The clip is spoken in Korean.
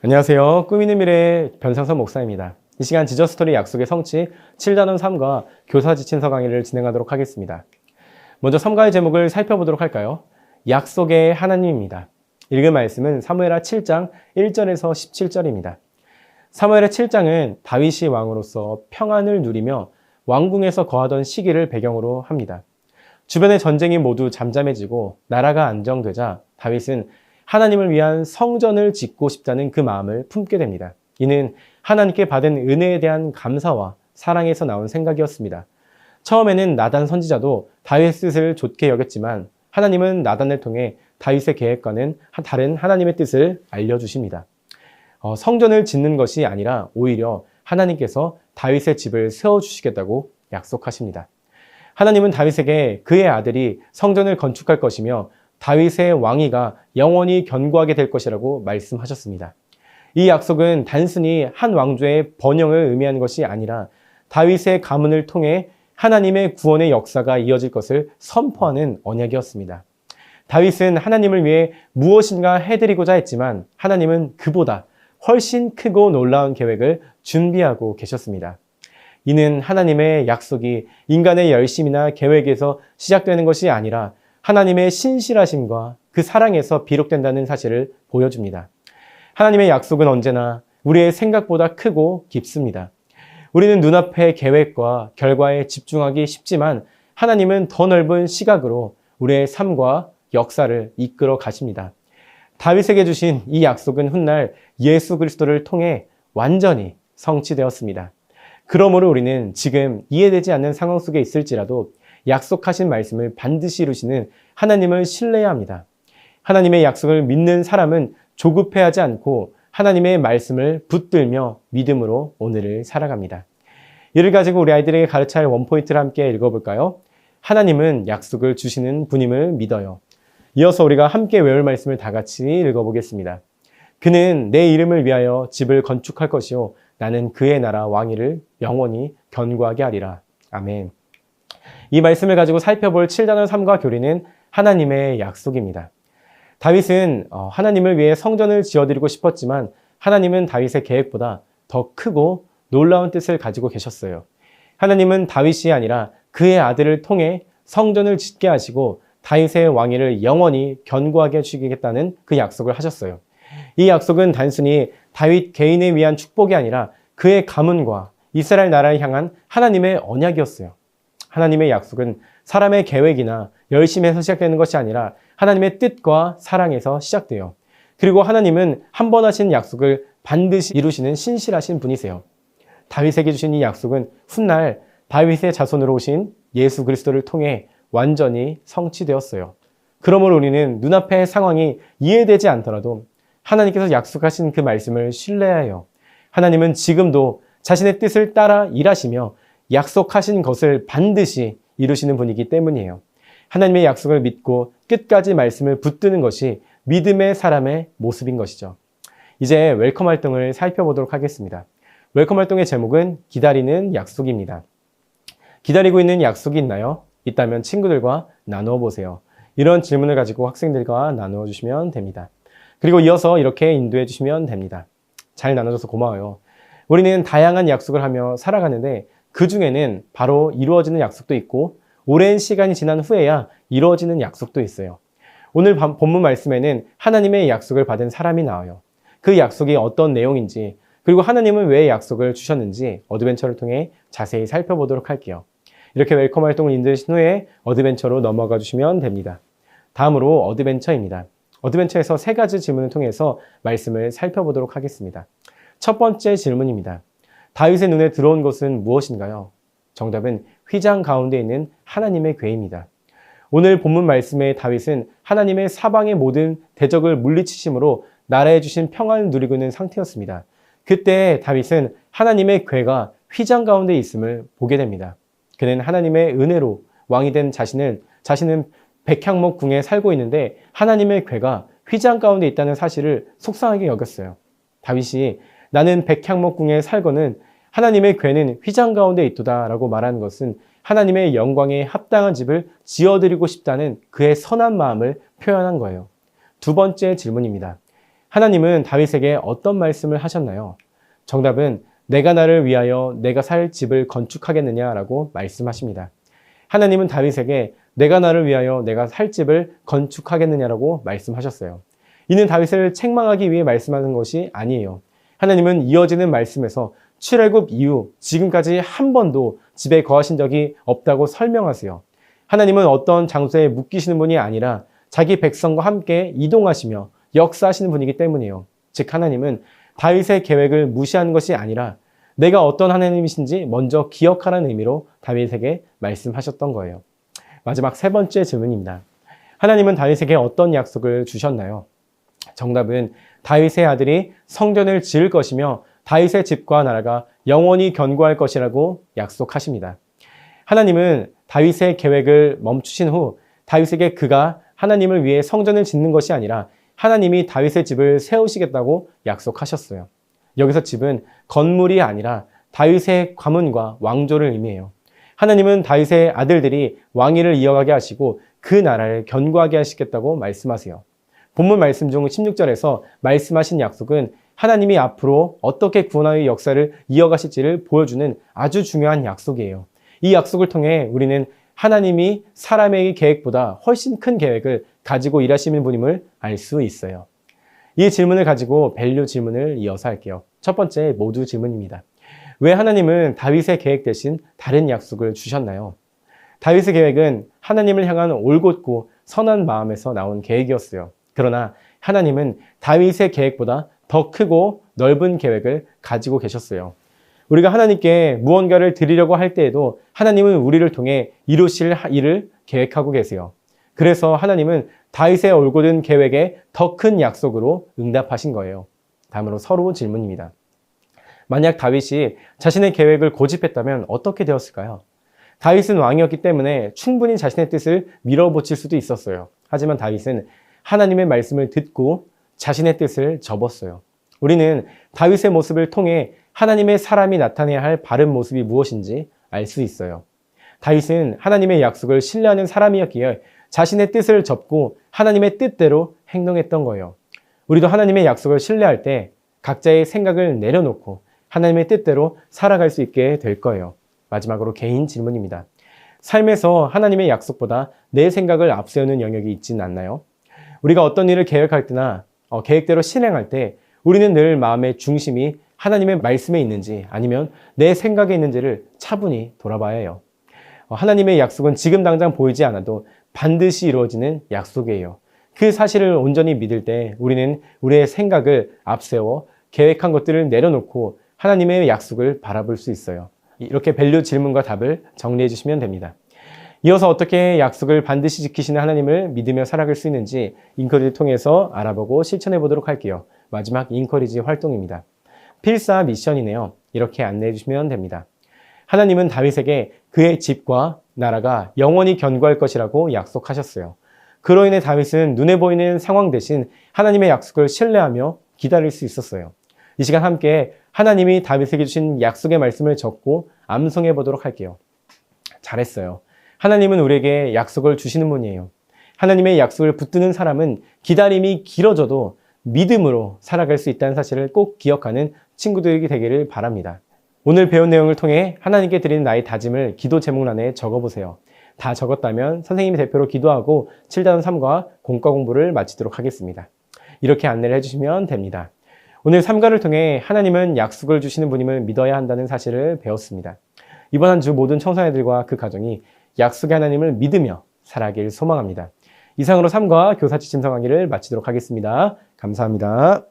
안녕하세요. 꿈있는 미래의 변상선 목사입니다. 이 시간 지저스토리 약속의 성취 7단원 3과 교사 지침서 강의를 진행하도록 하겠습니다. 먼저 3과의 제목을 살펴보도록 할까요? 약속의 하나님입니다. 읽은 말씀은 사무엘하 7장 1절에서 17절입니다. 사무엘하 7장은 다윗이 왕으로서 평안을 누리며 왕궁에서 거하던 시기를 배경으로 합니다. 주변의 전쟁이 모두 잠잠해지고 나라가 안정되자 다윗은 하나님을 위한 성전을 짓고 싶다는 그 마음을 품게 됩니다. 이는 하나님께 받은 은혜에 대한 감사와 사랑에서 나온 생각이었습니다. 처음에는 나단 선지자도 다윗의 뜻을 좋게 여겼지만 하나님은 나단을 통해 다윗의 계획과는 다른 하나님의 뜻을 알려주십니다. 성전을 짓는 것이 아니라 오히려 하나님께서 다윗의 집을 세워주시겠다고 약속하십니다. 하나님은 다윗에게 그의 아들이 성전을 건축할 것이며 다윗의 왕위가 영원히 견고하게 될 것이라고 말씀하셨습니다. 이 약속은 단순히 한 왕조의 번영을 의미하는 것이 아니라 다윗의 가문을 통해 하나님의 구원의 역사가 이어질 것을 선포하는 언약이었습니다. 다윗은 하나님을 위해 무엇인가 해드리고자 했지만 하나님은 그보다 훨씬 크고 놀라운 계획을 준비하고 계셨습니다. 이는 하나님의 약속이 인간의 열심이나 계획에서 시작되는 것이 아니라 하나님의 신실하심과 그 사랑에서 비롯된다는 사실을 보여줍니다. 하나님의 약속은 언제나 우리의 생각보다 크고 깊습니다. 우리는 눈앞의 계획과 결과에 집중하기 쉽지만 하나님은 더 넓은 시각으로 우리의 삶과 역사를 이끌어 가십니다. 다윗에게 주신 이 약속은 훗날 예수 그리스도를 통해 완전히 성취되었습니다. 그러므로 우리는 지금 이해되지 않는 상황 속에 있을지라도 약속하신 말씀을 반드시 이루시는 하나님을 신뢰해야 합니다. 하나님의 약속을 믿는 사람은 조급해하지 않고 하나님의 말씀을 붙들며 믿음으로 오늘을 살아갑니다. 이를 가지고 우리 아이들에게 가르쳐야 할 원포인트를 함께 읽어볼까요? 하나님은 약속을 주시는 분임을 믿어요. 이어서 우리가 함께 외울 말씀을 다 같이 읽어보겠습니다. 그는 내 이름을 위하여 집을 건축할 것이요 나는 그의 나라 왕위를 영원히 견고하게 하리라. 아멘. 이 말씀을 가지고 살펴볼 7단원 3과 교리는 하나님의 약속입니다. 다윗은 하나님을 위해 성전을 지어드리고 싶었지만 하나님은 다윗의 계획보다 더 크고 놀라운 뜻을 가지고 계셨어요. 하나님은 다윗이 아니라 그의 아들을 통해 성전을 짓게 하시고 다윗의 왕위를 영원히 견고하게 해주시겠다는 그 약속을 하셨어요. 이 약속은 단순히 다윗 개인에 위한 축복이 아니라 그의 가문과 이스라엘 나라를 향한 하나님의 언약이었어요. 하나님의 약속은 사람의 계획이나 열심에서 시작되는 것이 아니라 하나님의 뜻과 사랑에서 시작돼요. 그리고 하나님은 한 번 하신 약속을 반드시 이루시는 신실하신 분이세요. 다윗에게 주신 이 약속은 훗날 다윗의 자손으로 오신 예수 그리스도를 통해 완전히 성취되었어요. 그러므로 우리는 눈앞의 상황이 이해되지 않더라도 하나님께서 약속하신 그 말씀을 신뢰해요. 하나님은 지금도 자신의 뜻을 따라 일하시며 약속하신 것을 반드시 이루시는 분이기 때문이에요. 하나님의 약속을 믿고 끝까지 말씀을 붙드는 것이 믿음의 사람의 모습인 것이죠. 이제 웰컴 활동을 살펴보도록 하겠습니다. 웰컴 활동의 제목은 기다리는 약속입니다. 기다리고 있는 약속이 있나요? 있다면 친구들과 나누어 보세요. 이런 질문을 가지고 학생들과 나누어 주시면 됩니다. 그리고 이어서 이렇게 인도해 주시면 됩니다. 잘 나눠줘서 고마워요. 우리는 다양한 약속을 하며 살아가는데 그 중에는 바로 이루어지는 약속도 있고 오랜 시간이 지난 후에야 이루어지는 약속도 있어요. 오늘 본문 말씀에는 하나님의 약속을 받은 사람이 나와요. 그 약속이 어떤 내용인지 그리고 하나님은 왜 약속을 주셨는지 어드벤처를 통해 자세히 살펴보도록 할게요. 이렇게 웰컴 활동을 인도하신 후에 어드벤처로 넘어가 주시면 됩니다. 다음으로 어드벤처입니다. 어드벤처에서 3가지 질문을 통해서 말씀을 살펴보도록 하겠습니다. 첫 번째 질문입니다. 다윗의 눈에 들어온 것은 무엇인가요? 정답은 휘장 가운데 있는 하나님의 궤입니다. 오늘 본문 말씀의 다윗은 하나님의 사방의 모든 대적을 물리치심으로 나라에 주신 평안을 누리고 있는 상태였습니다. 그때 다윗은 하나님의 궤가 휘장 가운데 있음을 보게 됩니다. 그는 하나님의 은혜로 왕이 된 자신은 백향목 궁에 살고 있는데 하나님의 궤가 휘장 가운데 있다는 사실을 속상하게 여겼어요. 다윗이 나는 백향목 궁에 살거는 하나님의 궤는 휘장 가운데 있도다 라고 말하는 것은 하나님의 영광에 합당한 집을 지어드리고 싶다는 그의 선한 마음을 표현한 거예요. 두 번째 질문입니다. 하나님은 다윗에게 어떤 말씀을 하셨나요? 정답은 내가 나를 위하여 내가 살 집을 건축하겠느냐라고 말씀하십니다. 하나님은 다윗에게 내가 나를 위하여 내가 살 집을 건축하겠느냐라고 말씀하셨어요. 이는 다윗을 책망하기 위해 말씀하는 것이 아니에요. 하나님은 이어지는 말씀에서 출애굽 이후 지금까지 한 번도 집에 거하신 적이 없다고 설명하세요. 하나님은 어떤 장소에 묶이시는 분이 아니라 자기 백성과 함께 이동하시며 역사하시는 분이기 때문이에요. 즉 하나님은 다윗의 계획을 무시하는 것이 아니라 내가 어떤 하나님이신지 먼저 기억하라는 의미로 다윗에게 말씀하셨던 거예요. 마지막 세 번째 질문입니다. 하나님은 다윗에게 어떤 약속을 주셨나요? 정답은 다윗의 아들이 성전을 지을 것이며 다윗의 집과 나라가 영원히 견고할 것이라고 약속하십니다. 하나님은 다윗의 계획을 멈추신 후 다윗에게 그가 하나님을 위해 성전을 짓는 것이 아니라 하나님이 다윗의 집을 세우시겠다고 약속하셨어요. 여기서 집은 건물이 아니라 다윗의 가문과 왕조를 의미해요. 하나님은 다윗의 아들들이 왕위를 이어가게 하시고 그 나라를 견고하게 하시겠다고 말씀하세요. 본문 말씀 중 16절에서 말씀하신 약속은 하나님이 앞으로 어떻게 구원의 역사를 이어가실지를 보여주는 아주 중요한 약속이에요. 이 약속을 통해 우리는 하나님이 사람의 계획보다 훨씬 큰 계획을 가지고 일하시는 분임을 알 수 있어요. 이 질문을 가지고 밸류 질문을 이어서 할게요. 첫 번째 모두 질문입니다. 왜 하나님은 다윗의 계획 대신 다른 약속을 주셨나요? 다윗의 계획은 하나님을 향한 올곧고 선한 마음에서 나온 계획이었어요. 그러나 하나님은 다윗의 계획보다 더 크고 넓은 계획을 가지고 계셨어요. 우리가 하나님께 무언가를 드리려고 할 때에도 하나님은 우리를 통해 이루실 일을 계획하고 계세요. 그래서 하나님은 다윗의 올곧은 계획에 더 큰 약속으로 응답하신 거예요. 다음으로 서로 질문입니다. 만약 다윗이 자신의 계획을 고집했다면 어떻게 되었을까요? 다윗은 왕이었기 때문에 충분히 자신의 뜻을 밀어붙일 수도 있었어요. 하지만 다윗은 하나님의 말씀을 듣고 자신의 뜻을 접었어요. 우리는 다윗의 모습을 통해 하나님의 사람이 나타내야 할 바른 모습이 무엇인지 알 수 있어요. 다윗은 하나님의 약속을 신뢰하는 사람이었기에 자신의 뜻을 접고 하나님의 뜻대로 행동했던 거예요. 우리도 하나님의 약속을 신뢰할 때 각자의 생각을 내려놓고 하나님의 뜻대로 살아갈 수 있게 될 거예요. 마지막으로 개인 질문입니다. 삶에서 하나님의 약속보다 내 생각을 앞세우는 영역이 있지는 않나요? 우리가 어떤 일을 계획할 때나 계획대로 실행할 때 우리는 늘 마음의 중심이 하나님의 말씀에 있는지 아니면 내 생각에 있는지를 차분히 돌아봐야 해요. 하나님의 약속은 지금 당장 보이지 않아도 반드시 이루어지는 약속이에요. 그 사실을 온전히 믿을 때 우리는 우리의 생각을 앞세워 계획한 것들을 내려놓고 하나님의 약속을 바라볼 수 있어요. 이렇게 밸류 질문과 답을 정리해 주시면 됩니다. 이어서 어떻게 약속을 반드시 지키시는 하나님을 믿으며 살아갈 수 있는지 인커리지를 통해서 알아보고 실천해 보도록 할게요. 마지막 인커리지 활동입니다. 필사 미션이네요. 이렇게 안내해 주시면 됩니다. 하나님은 다윗에게 그의 집과 나라가 영원히 견고할 것이라고 약속하셨어요. 그로 인해 다윗은 눈에 보이는 상황 대신 하나님의 약속을 신뢰하며 기다릴 수 있었어요. 이 시간 함께 하나님이 다윗에게 주신 약속의 말씀을 적고 암송해 보도록 할게요. 잘했어요. 하나님은 우리에게 약속을 주시는 분이에요. 하나님의 약속을 붙드는 사람은 기다림이 길어져도 믿음으로 살아갈 수 있다는 사실을 꼭 기억하는 친구들이 되기를 바랍니다. 오늘 배운 내용을 통해 하나님께 드리는 나의 다짐을 기도 제목란에 적어보세요. 다 적었다면 선생님이 대표로 기도하고 7-3과 공과 공부를 마치도록 하겠습니다. 이렇게 안내를 해주시면 됩니다. 오늘 3과를 통해 하나님은 약속을 주시는 분임을 믿어야 한다는 사실을 배웠습니다. 이번 한 주 모든 청소년들과 그 가정이 약속의 하나님을 믿으며 살아가길 소망합니다. 이상으로 3과 교사 지침서 강의를 마치도록 하겠습니다. 감사합니다.